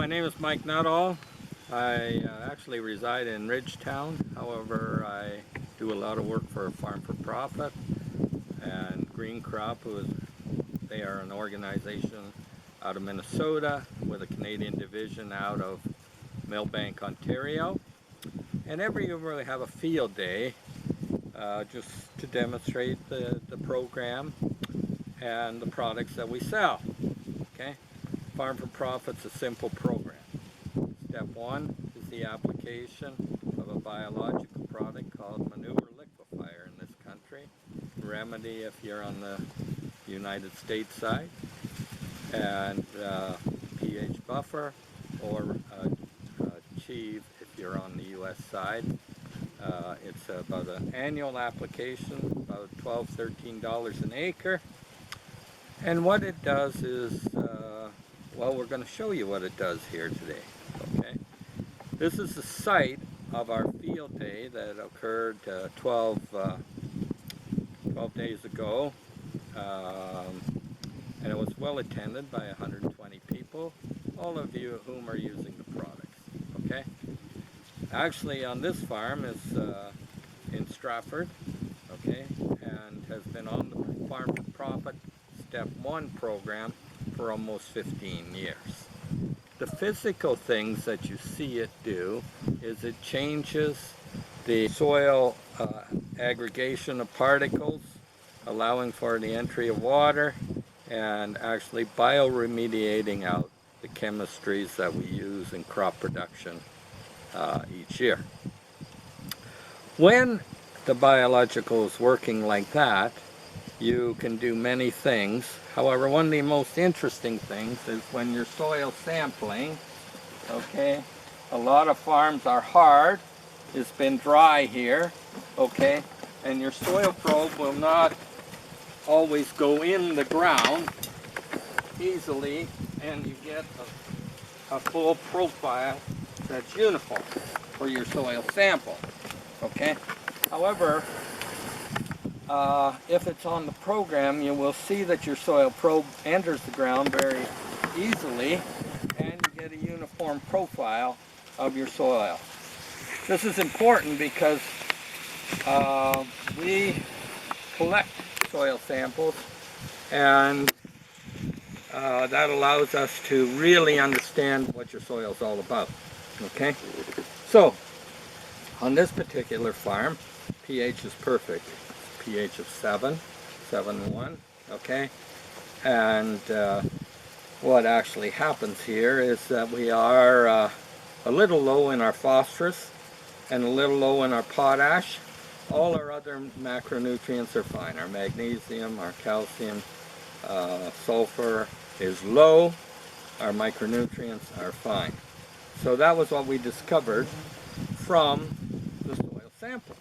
name is Mike Nuttall. I actually reside in Ridgetown. However, I do a lot of work for Farm for Profit and Green Crop, they are an organization out of Minnesota with a Canadian division out of Millbank, Ontario. And every year we have a field day just to demonstrate the program and the products that we sell. Okay? Farm for Profit's a simple program. Step one is the application of a biological product called manure liquefier in this country. Remedy if you're on the United States side, and pH buffer, or Achieve if you're on the US side. It's about an annual application, about $12–13 an acre. And what it does is, well, we're going to show you what it does here today. Okay, this is the site of our field day that occurred 12 days ago, and it was well attended by 120 people, all of you whom are using the products. Okay, actually on this farm is in Stratford, okay, and has been on the Farm for Profit Step 1 program for almost 15 years. The physical things that you see it do is it changes the soil aggregation of particles, allowing for the entry of water, and actually bioremediating out the chemistries that we use in crop production each year. When the biological is working like that, you can do many things. However, one of the most interesting things is when you're soil sampling, okay, a lot of farms are hard, it's been dry here, okay, and your soil probe will not always go in the ground easily, and you get a full profile that's uniform for your soil sample, okay. However, if it's on the program, you will see that your soil probe enters the ground very easily, and you get a uniform profile of your soil. This is important because we collect soil samples, and that allows us to really understand what your soil is all about. Okay, so on this particular farm, pH is perfect. pH of 7.1, okay, and what actually happens here is that we are a little low in our phosphorus and a little low in our potash. All our other macronutrients are fine. Our magnesium, our calcium, sulfur is low. Our micronutrients are fine. So that was what we discovered from the soil sample.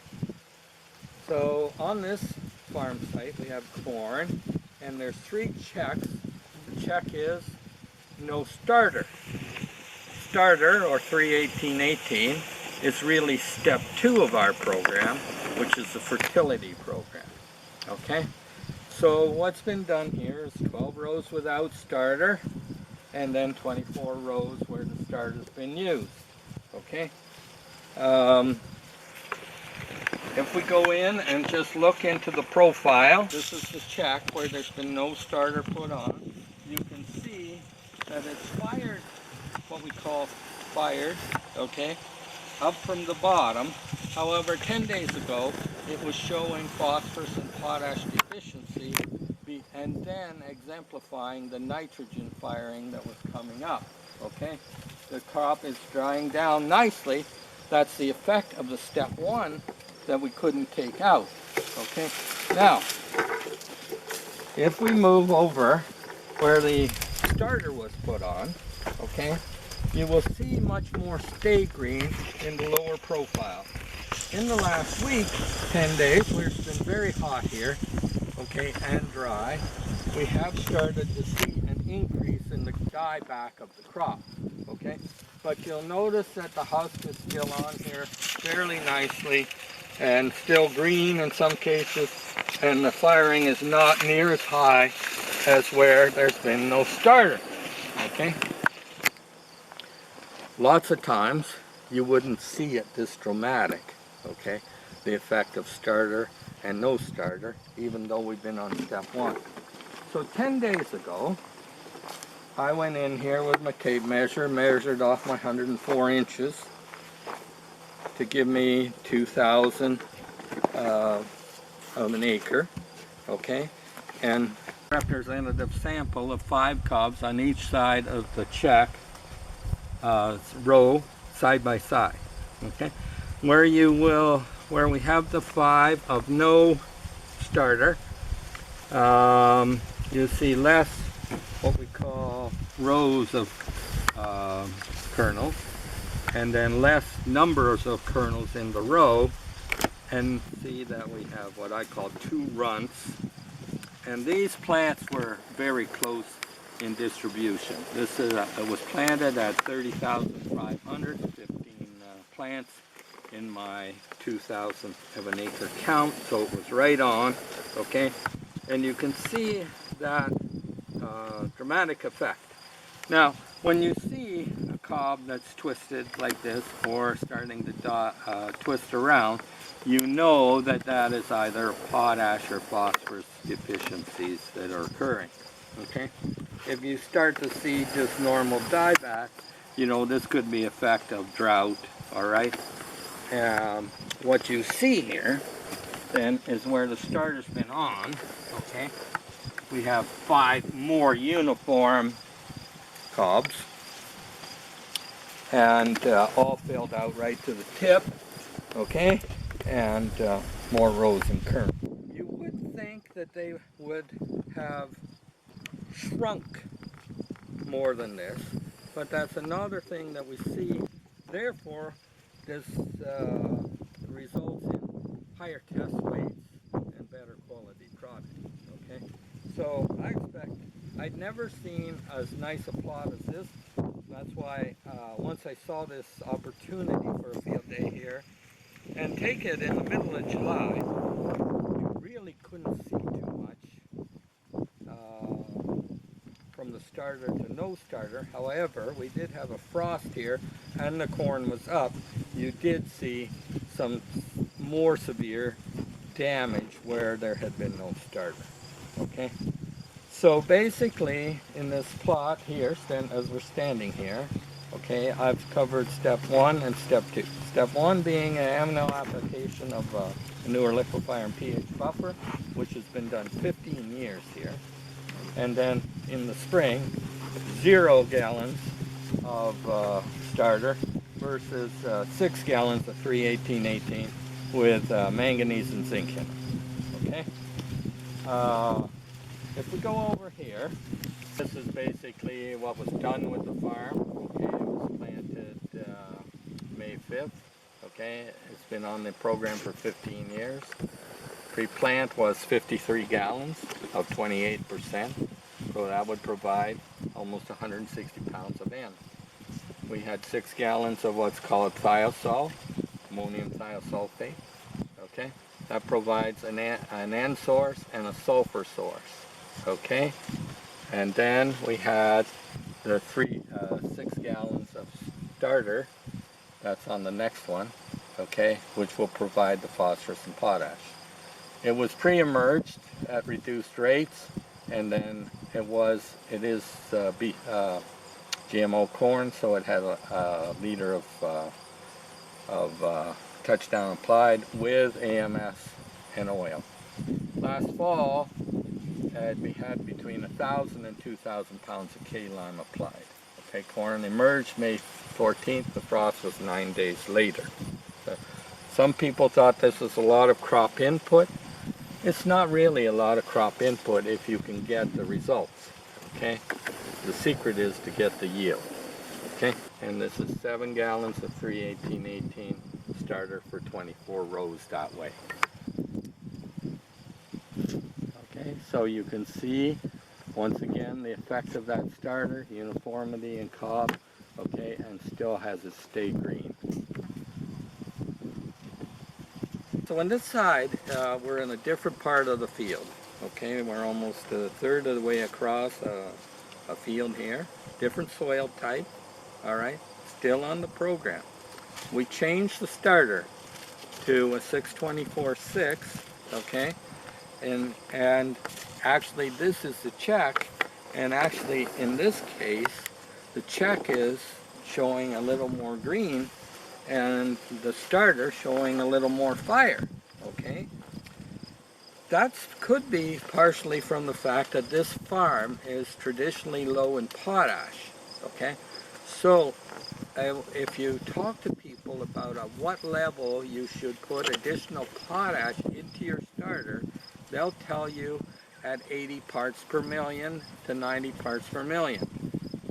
So on this farm site we have corn, and there's 3 checks. The check is no starter. Starter, or 3-18-18, is really step 2 of our program, which is the fertility program. Okay, so what's been done here is 12 rows without starter, and then 24 rows where the starter's been used. Okay. If we go in and just look into the profile, this is the check where there's been no starter put on. You can see that it's fired, what we call fired, okay, up from the bottom. However, 10 days ago, it was showing phosphorus and potash deficiency, and then exemplifying the nitrogen firing that was coming up, okay. The crop is drying down nicely. That's the effect of the step 1 that we couldn't take out, okay. Now, if we move over where the starter was put on, okay, you will see much more stay green in the lower profile. In the last week, 10 days, where it's been very hot here, okay, and dry, we have started to see an increase in the dieback of the crop, okay. But you'll notice that the husk is still on here fairly nicely, and still green in some cases, and the firing is not near as high as where there's been no starter, okay? lots of times you wouldn't see it this dramatic, okay? The effect of starter and no starter, even though we've been on step 1. So 10 days ago, I went in here with my tape measure, measured off my 104 inches to give me 2,000 of an acre, okay? And representative sample of 5 cobs on each side of the check row, side by side, okay? Where we have the 5 of no starter, you see less what we call rows of kernels, and then less numbers of kernels in the row, and see that we have what I call 2 runts. And these plants were very close in distribution. This is it was planted at 30,500, 15 plants in my 2,000 of an acre count, so it was right on, okay? And you can see that dramatic effect. Now, when you see a cob that's twisted like this or starting to twist around, you know that that is either potash or phosphorus deficiencies that are occurring, okay? If you start to see just normal dieback, you know this could be effect of drought, all right? What you see here then is where the starter's been on, okay? We have 5 more uniform cobs, and all filled out right to the tip, okay? And more rows and kernels. You would think that they would have shrunk more than this, but that's another thing that we see. Therefore, this results in higher test weights and better quality product, okay? So I expect, I'd never seen as nice a plot as this. That's why once I saw this opportunity for a field day here, and take it in the middle of July, you really couldn't see too much from the starter to no starter. However, we did have a frost here and the corn was up. You did see some more severe damage where there had been no starter, okay? So basically in this plot here, as we're standing here, okay, I've covered step 1 and step 2. Step 1 being an amino application of manure liquefier and pH buffer, which has been done 15 years here. And then in the spring, 0 gallons of starter versus 6 gallons of 3-18-18 with manganese and zinc in it, okay? If we go over here, this is basically what was done with the farm. Okay, it was planted May 5th. Okay, it's been on the program for 15 years. Pre-plant was 53 gallons of 28%, so that would provide almost 160 pounds of N. We had 6 gallons of what's called thiosol, ammonium thiosulfate. Okay, that provides an N source and a sulfur source. Okay, and then we had the 6 gallons of starter, that's on the next one, okay, which will provide the phosphorus and potash. It was pre-emerged at reduced rates, and then it is GMO corn, so it had a liter of touchdown applied with AMS and oil. Last fall, we had between 1,000 and 2,000 pounds of K-lime applied. Okay, corn emerged May 14th, the frost was 9 days later. So some people thought this was a lot of crop input. It's not really a lot of crop input if you can get the results, okay? The secret is to get the yield, okay? And this is 7 gallons of 3-18-18 starter for 24 rows that way. Okay, so you can see, once again, the effects of that starter, uniformity in cob, okay, and still has it stay green. So on this side, we're in a different part of the field, okay? We're almost a third of the way across a field here. Different soil type, all right? still on the program. We changed the starter to a 624-6, okay? And actually this is the check, and actually in this case, the check is showing a little more green and the starter showing a little more fire, okay? That could be partially from the fact that this farm is traditionally low in potash, okay? So if you talk to people about at what level you should put additional potash into your starter, they'll tell you at 80 parts per million to 90 parts per million.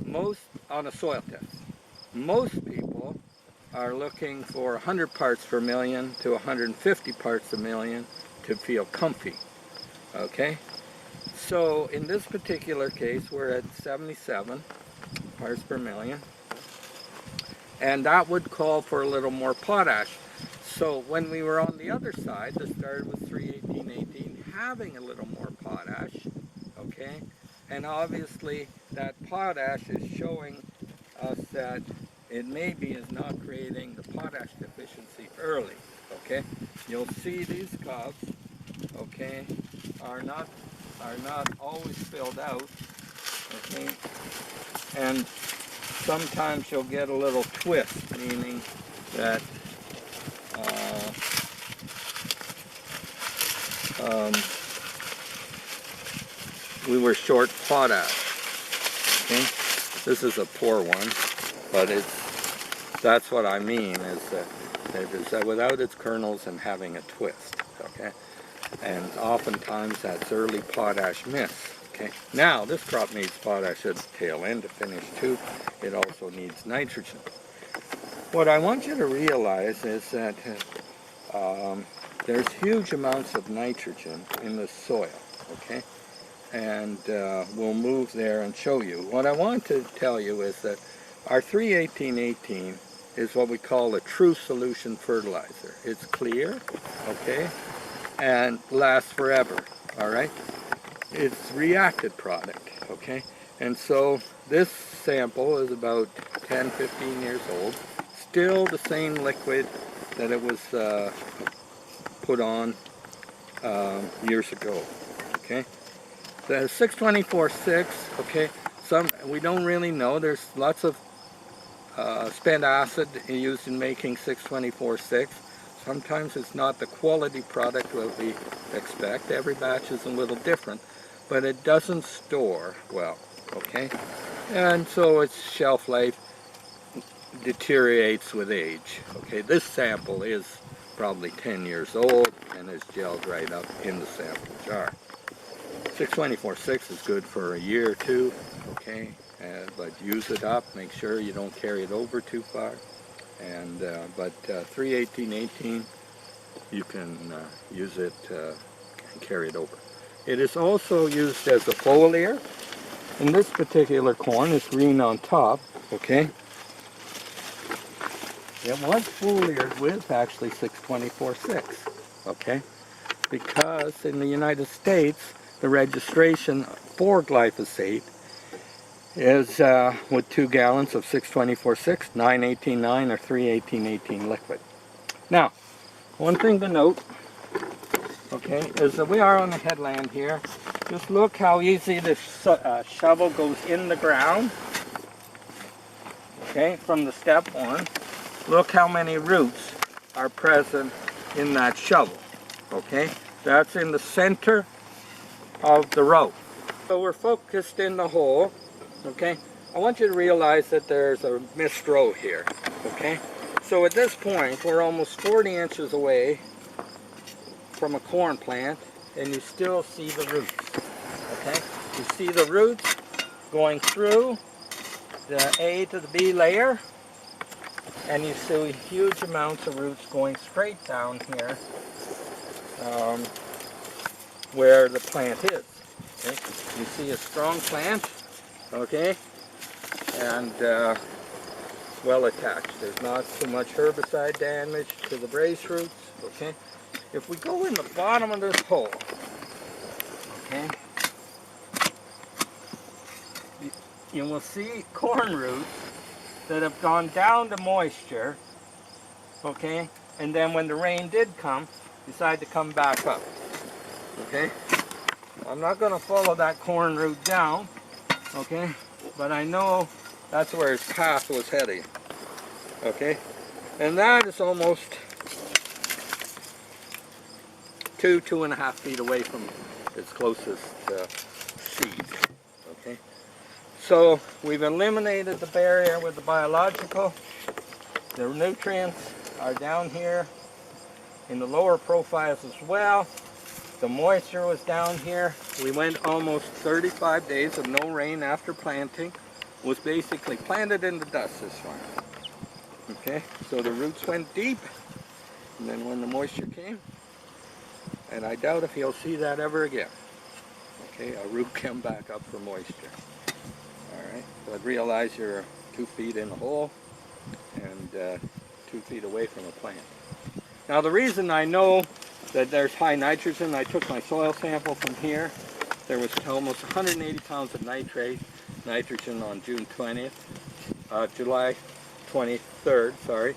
Most on a soil test. Most people are looking for 100 parts per million to 150 parts per million to feel comfy, okay? So in this particular case, we're at 77 parts per million, and that would call for a little more potash. So when we were on the other side, the starter was 318-18, having a little more potash, okay? And obviously that potash is showing us that it maybe is not creating the potash deficiency early, okay? You'll see these cups, okay, are not always filled out, okay? And sometimes you'll get a little twist, meaning that we were short potash, okay? This is a poor one, but that's what I mean, is that it is without its kernels and having a twist, okay? And oftentimes that's early potash miss, okay? Now, this crop needs potash at the tail end to finish too. It also needs nitrogen. What I want you to realize is that there's huge amounts of nitrogen in the soil, okay? And we'll move there and show you. What I want to tell you is that our 318-18 is what we call a true solution fertilizer. It's clear, okay, and lasts forever, all right? It's reacted product, okay? And so this sample is about 10, 15 years old, still the same liquid that it was put on years ago, okay? The 624-6, okay, we don't really know. There's lots of spent acid used in making 624-6. Sometimes it's not the quality product that we expect. Every batch is a little different, but it doesn't store well, okay? And so its shelf life deteriorates with age, okay? This sample is probably 10 years old and is gelled right up in the sample jar. 624-6 is good for a year or two, okay? But use it up, make sure you don't carry it over too far. And but 318-18, you can use it and carry it over. It is also used as a foliar. And this particular corn is green on top, okay? It was foliered with actually 624-6, okay? Because in the United States, the registration for glyphosate is with 2 gallons of 624-6, 918-9 or 318-18 liquid. Now, one thing to note, okay, is that we are on the headland here. Just look how easy this shovel goes in the ground, okay, from the step one. Look how many roots are present in that shovel, okay? That's in the center of the row. So we're focused in the hole, okay? I want you to realize that there's a missed row here, okay? So at this point, we're almost 40 inches away from a corn plant, and you still see the roots, okay? You see the roots going through the A to the B layer, and you see huge amounts of roots going straight down here where the plant is. Okay? You see a strong plant, okay, and well attached. There's not so much herbicide damage to the brace roots, okay. If we go in the bottom of this hole, okay, you will see corn roots that have gone down to moisture, okay, and then when the rain did come, decide to come back up, okay. I'm not going to follow that corn root down, okay, but I know that's where his path was heading, okay, and that is almost 2.5 feet away from its closest seed, okay. So we've eliminated the barrier with the biological. The nutrients are down here in the lower profiles as well. The moisture was down here. We went almost 35 days of no rain after planting. Was basically planted in the dust this farm. Okay, so the roots went deep, and then when the moisture came, and I doubt if you'll see that ever again. Okay, a root came back up for moisture. Alright, but realize you're 2 feet in the hole and 2 feet away from a plant. Now the reason I know that there's high nitrogen, I took my soil sample from here. There was almost 180 pounds of nitrogen on June 20th, July 23rd, sorry,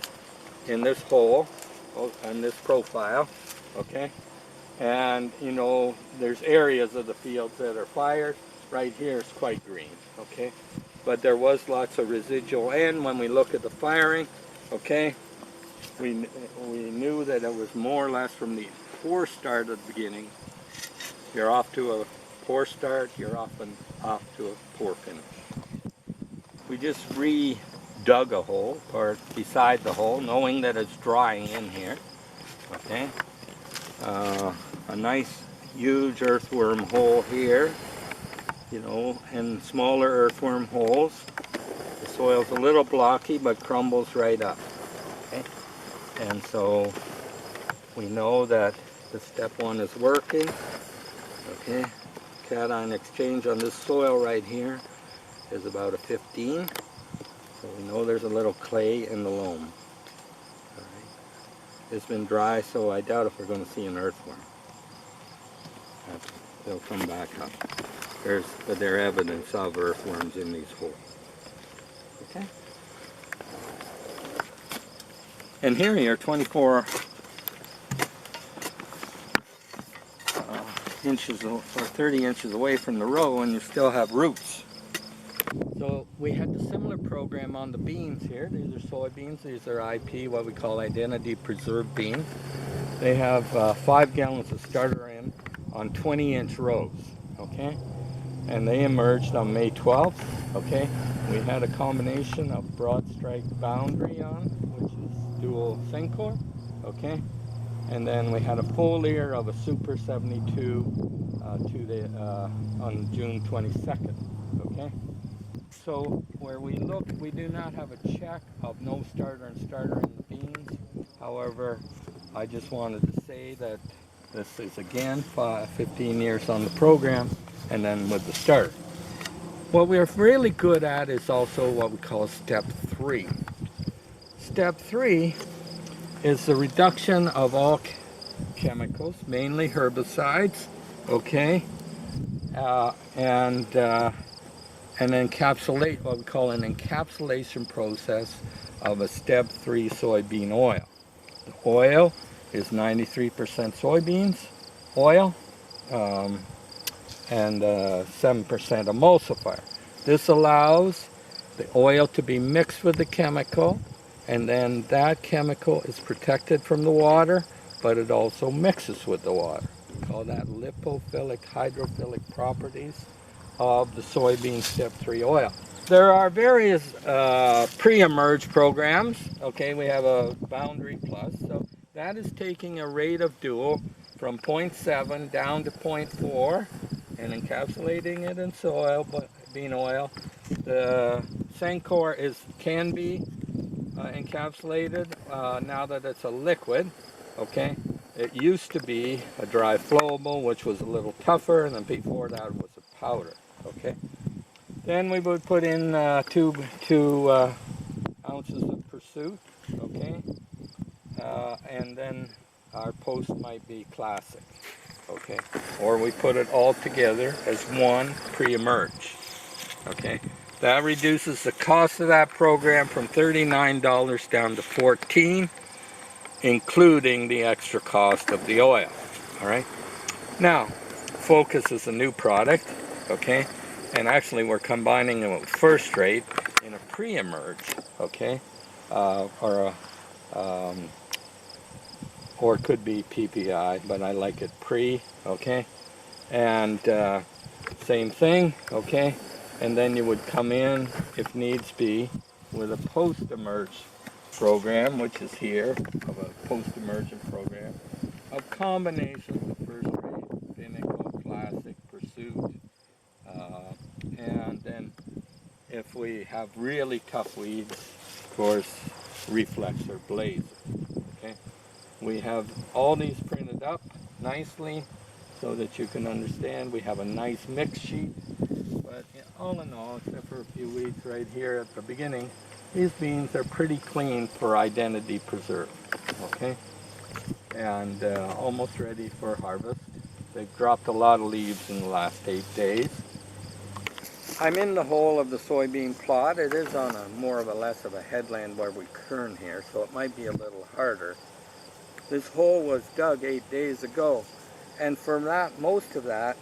in this hole, on this profile, okay? And you know, there's areas of the fields that are fired. Right here is quite green, okay? But there was lots of residual, and when we look at the firing, okay, we knew that it was more or less from the poor start at the beginning. You're off to a poor start, you're often off to a poor finish. We just re-dug a hole, or beside the hole, knowing that it's drying in here, okay? A nice huge earthworm hole here, you know, and smaller earthworm holes. The soil's a little blocky but crumbles right up, okay? And so we know that the step 1 is working, okay? Cation exchange on this soil right here is about a 15, so we know there's a little clay in the loam. All right. It's been dry, so I doubt if we're going to see an earthworm. They'll come back up. There's evidence of earthworms in these holes. Okay. And here you're 24 inches or 30 inches away from the row, and you still have roots. So we had the similar program on the beans here. These are soybeans. These are IP, what we call identity preserved beans. They have 5 gallons of starter in on 20-inch rows, okay? And they emerged on May 12th, okay? We had a combination of broad strike boundary on, which is dual Sencor, okay? And then we had a foliar of a Super 72 on June 22nd, okay? So where we look, we do not have a check of no starter and starter in the beans. However, I just wanted to say that this is again 15 years on the program, and then with the starter. What we're really good at is also what we call step 3. Step 3 is the reduction of all chemicals, mainly herbicides, okay, and encapsulate, what we call an encapsulation process of a step 3 soybean oil. The oil is 93% soybeans oil and 7% emulsifier. This allows the oil to be mixed with the chemical, and then that chemical is protected from the water, but it also mixes with the water. We call that lipophilic, hydrophilic properties of the soybean step 3 oil. There are various pre-emerge programs. Okay, we have a boundary plus, so that is taking a rate of dual from 0.7 down to 0.4 and encapsulating it in soil, bean oil. The Sencor can be encapsulated now that it's a liquid, okay? It used to be a dry flowable, which was a little tougher, and then before that was a powder, okay? Then we would put in 2 ounces of Pursuit, okay? And then our post might be classic, okay? Or we put it all together as one pre-emerge, okay? That reduces the cost of that program from $39 down to $14, including the extra cost of the oil. All right. Now, Focus is a new product, okay, and actually we're combining it with First Rate in a pre-emerge, okay, or it could be PPI, but I like it pre, okay, and same thing, okay, and then you would come in, if needs be, with a post-emerge program, which is here, of a post-emergent program, of combinations of First Rate, Pinnacle, Classic, Pursuit, and then if we have really tough weeds, of course, Reflex or Blaze, okay. We have all these printed up nicely so that you can understand. We have a nice mix sheet, but all in all, except for a few weeds right here at the beginning, these beans are pretty clean for identity preserve, okay? And almost ready for harvest. They've dropped a lot of leaves in the last 8 days. I'm in the hole of the soybean plot. It is on a more of a less of a headland where we kern here, so it might be a little harder. This hole was dug 8 days ago, and from that, most of that,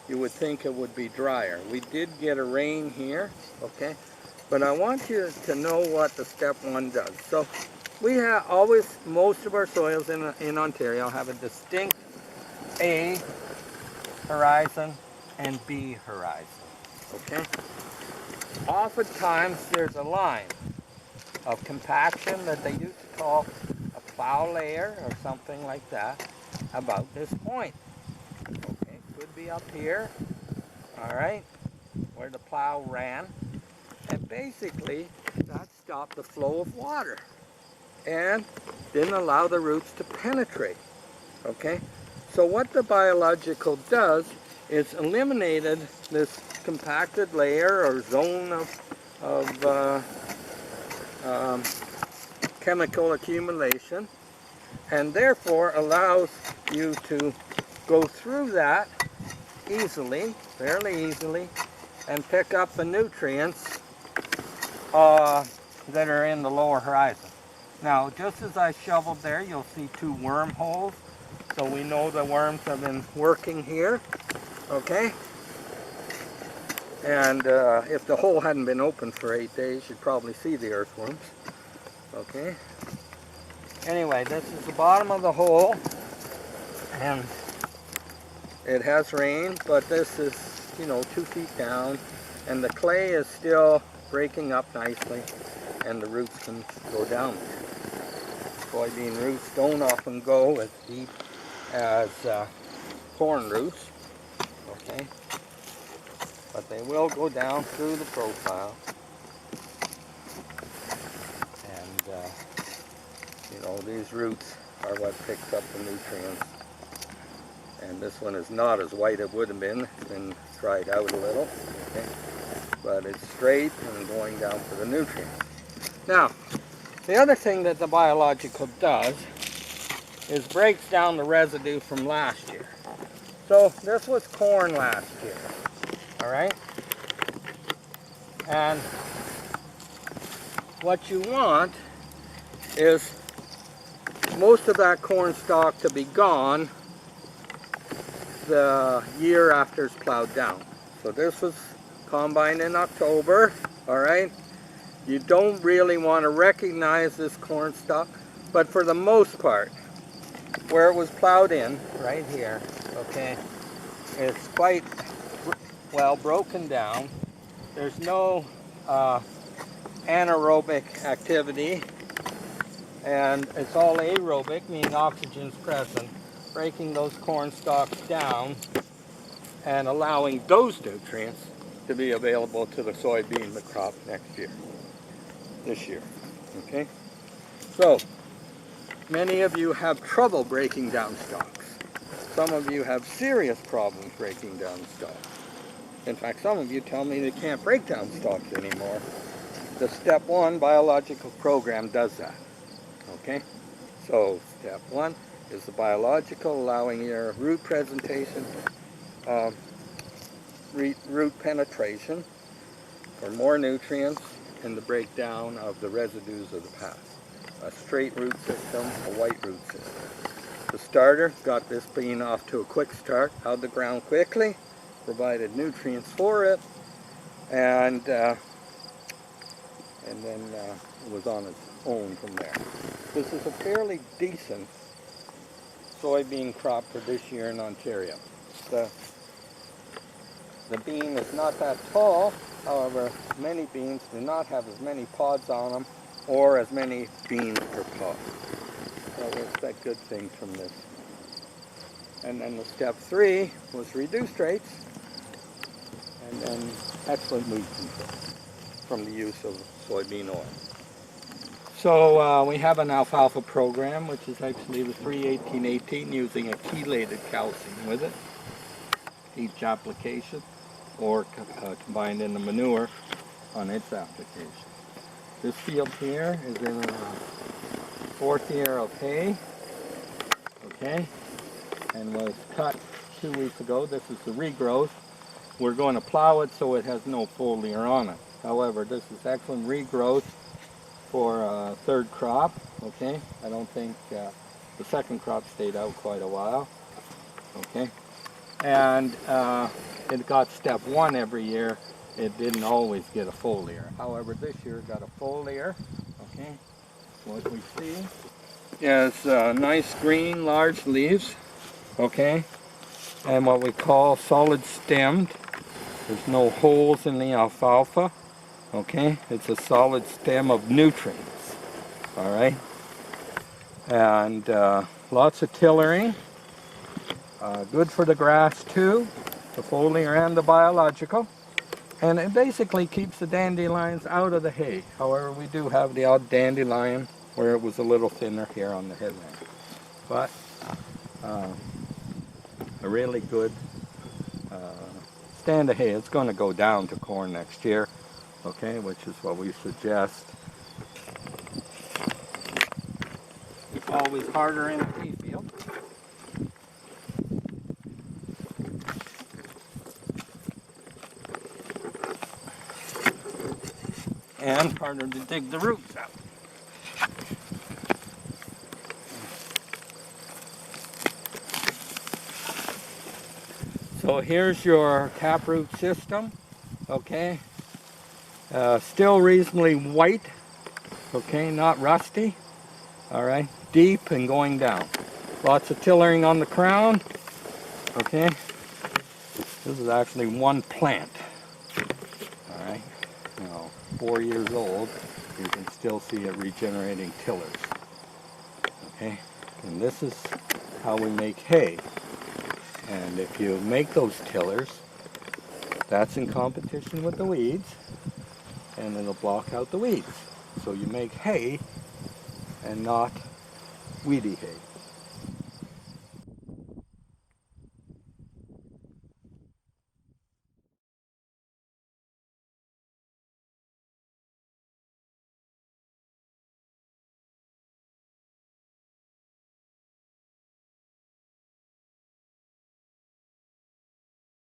you would think it would be drier. We did get a rain here, okay, but I want you to know what the step 1 does. So we have always, most of our soils in Ontario have a distinct A horizon and B horizon, okay? Oftentimes there's a line of compaction that they used to call a plow layer or something like that about this point. Okay, could be up here, all right, where the plow ran, and basically that stopped the flow of water and didn't allow the roots to penetrate, okay? So what the biological does is eliminated this compacted layer or zone of chemical accumulation, and therefore allows you to go through that easily, fairly easily, and pick up the nutrients that are in the lower horizon. Now, just as I shoveled there, you'll see 2 wormholes, so we know the worms have been working here, okay? And if the hole hadn't been open for 8 days, you'd probably see the earthworms, okay? Anyway, this is the bottom of the hole, and it has rained, but this is, 2 feet down, and the clay is still breaking up nicely, and the roots can go down. Soybean roots don't often go as deep as corn roots, okay? But they will go down through the profile. And, these roots are what picks up the nutrients. And this one is not as white as it would have been. It's been dried out a little, okay? But it's straight and going down for the nutrients. Now, the other thing that the biological does is breaks down the residue from last year. So this was corn last year, all right? And what you want is most of that corn stalk to be gone the year after it's plowed down. So this was combined in October, all right? You don't really want to recognize this corn stalk, but for the most part, where it was plowed in, right here, okay, it's quite well broken down. There's no anaerobic activity, and it's all aerobic, meaning oxygen's present, breaking those corn stalks down and allowing those nutrients to be available to the soybean crop this year, okay? So, many of you have trouble breaking down stalks. Some of you have serious problems breaking down stalks. In fact, some of you tell me they can't break down stalks anymore. The step 1 biological program does that, okay? So, step 1 is the biological, allowing your root presentation, root penetration, for more nutrients and the breakdown of the residues of the past. A straight root system, a white root system. The starter got this bean off to a quick start, out of the ground quickly, provided nutrients for it, and then it was on its own from there. This is a fairly decent soybean crop for this year in Ontario. The bean is not that tall, however, many beans do not have as many pods on them or as many beans per pod. So we expect good things from this. And then the step 3 was reduced rates, and then excellent weed control from the use of soybean oil. So we have an alfalfa program, which is actually the 3-18-18, using a chelated calcium with it, each application, or combined in the manure on its application. This field here is in the 4th year of hay, okay, and was cut 2 weeks ago. This is the regrowth. We're going to plow it so it has no foliar on it. However, this is excellent regrowth for a 3rd crop, okay. I don't think the 2nd crop stayed out quite a while, okay. And it got step 1 every year. It didn't always get a foliar. However, this year it got a foliar, okay. What we see is nice green large leaves, okay, and what we call solid stemmed. There's no holes in the alfalfa, okay. It's a solid stem of nutrients, all right, and lots of tillering. Good for the grass too, the foliar and the biological, and it basically keeps the dandelions out of the hay. However, we do have the odd dandelion where it was a little thinner here on the headland, but a really good stand of hay. It's going to go down to corn next year, okay, which is what we suggest. It's always harder in a hay field. And harder to dig the roots out. So here's your taproot system, okay. Still reasonably white, okay, not rusty, all right. Deep and going down. Lots of tillering on the crown, okay. This is actually one plant, all right. 4 years old, you can still see it regenerating tillers, okay. And this is how we make hay. And if you make those tillers, that's in competition with the weeds, and it'll block out the weeds. So you make hay and not weedy hay.